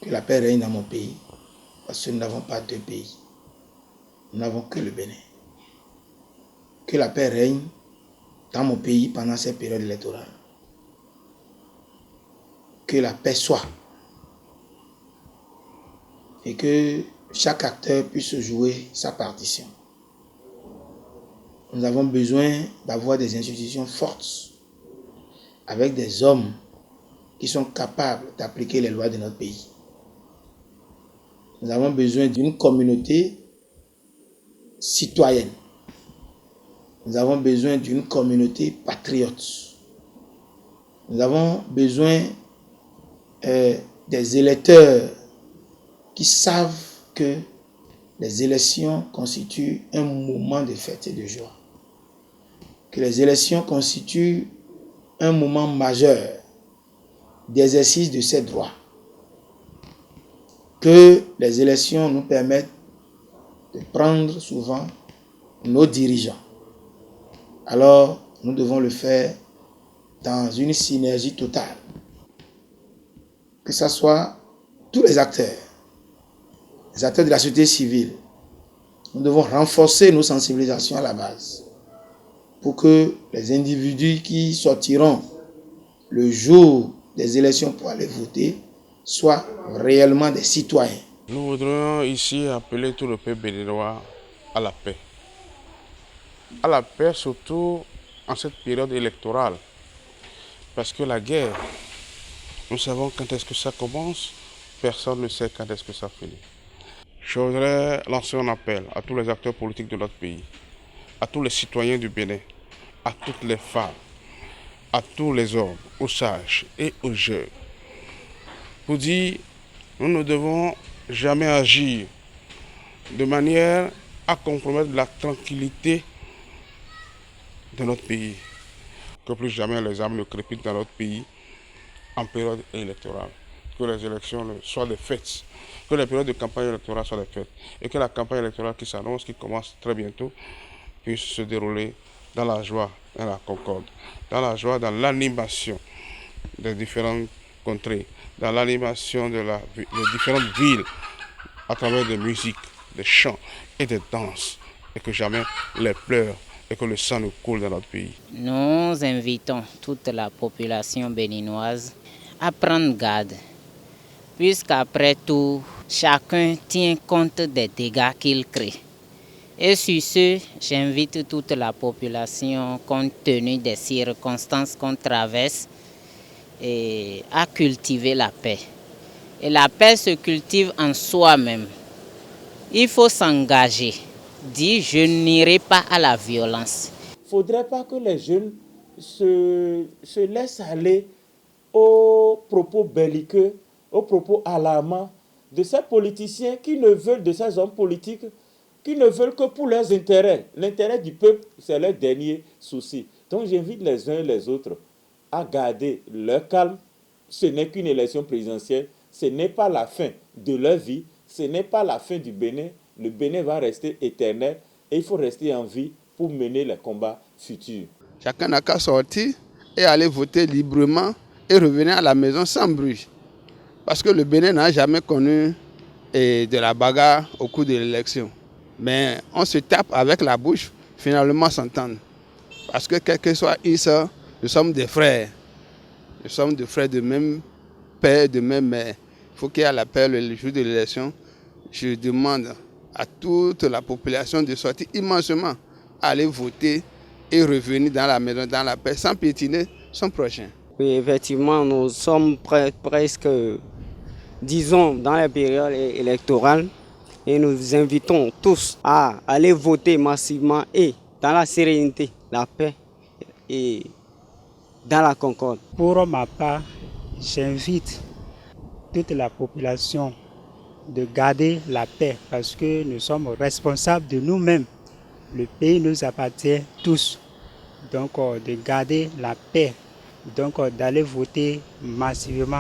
que la paix règne dans mon pays, parce que nous n'avons pas deux pays. Nous n'avons que le Bénin. Que la paix règne dans mon pays pendant cette période électorale. Que la paix soit. Et que chaque acteur puisse jouer sa partition. Nous avons besoin d'avoir des institutions fortes, avec des hommes qui sont capables d'appliquer les lois de notre pays. Nous avons besoin d'une communauté citoyenne. Nous avons besoin d'une communauté patriote. Nous avons besoin des électeurs qui savent que les élections constituent un moment de fête et de joie. Que les élections constituent un moment majeur d'exercice de ces droits. Que les élections nous permettent de prendre souvent nos dirigeants. Alors, nous devons le faire dans une synergie totale. Que ce soit tous les acteurs de la société civile. Nous devons renforcer nos sensibilisations à la base pour que les individus qui sortiront le jour des élections pour aller voter soient réellement des citoyens. Nous voudrions ici appeler tout le peuple béninois à la paix. À la paix surtout en cette période électorale. Parce que la guerre, nous savons quand est-ce que ça commence, personne ne sait quand est-ce que ça finit. Je voudrais lancer un appel à tous les acteurs politiques de notre pays, à tous les citoyens du Bénin, à toutes les femmes, à tous les hommes, aux sages et aux jeunes, pour dire nous ne devons jamais agir de manière à compromettre la tranquillité de notre pays. Que plus jamais les armes ne crépitent dans notre pays en période électorale. Que les élections soient des fêtes, que les périodes de campagne électorale soient des fêtes et que la campagne électorale qui s'annonce, qui commence très bientôt, puisse se dérouler dans la joie et la concorde, dans la joie, dans l'animation des différentes contrées, dans l'animation des différentes villes à travers des musiques, des chants et des danses, et que jamais les pleurs et que le sang ne coule dans notre pays. Nous invitons toute la population béninoise à prendre garde, puisqu'après tout, chacun tient compte des dégâts qu'il crée. Et sur ce, j'invite toute la population, compte tenu des circonstances qu'on traverse, à cultiver la paix. Et la paix se cultive en soi-même. Il faut s'engager. Dit, je n'irai pas à la violence. Il ne faudrait pas que les jeunes se laissent aller aux propos belliqueux, aux propos alarmants de ces politiciens qui ne veulent, de ces hommes politiques, qui ne veulent que pour leurs intérêts. L'intérêt du peuple, c'est leur dernier souci. Donc j'invite les uns et les autres à garder leur calme. Ce n'est qu'une élection présidentielle, ce n'est pas la fin de leur vie, ce n'est pas la fin du Bénin. Le Bénin va rester éternel et il faut rester en vie pour mener les combats futurs. Chacun n'a qu'à sortir et aller voter librement et revenir à la maison sans bruit. Parce que le Bénin n'a jamais connu de la bagarre au cours de l'élection. Mais on se tape avec la bouche, finalement s'entendre. Parce que quel que soit Issa, nous sommes des frères. Nous sommes des frères de même père, de même mère. Il faut qu'il y ait la paix le jour de l'élection. Je demande à toute la population de sortir immensément, aller voter et revenir dans la maison, dans la paix, sans piétiner son prochain. Oui, effectivement, nous sommes presque, disons, dans la période électorale et nous invitons tous à aller voter massivement et dans la sérénité, la paix et dans la concorde. Pour ma part, j'invite toute la population de garder la paix parce que nous sommes responsables de nous-mêmes. Le pays nous appartient tous. Donc de garder la paix, donc d'aller voter massivement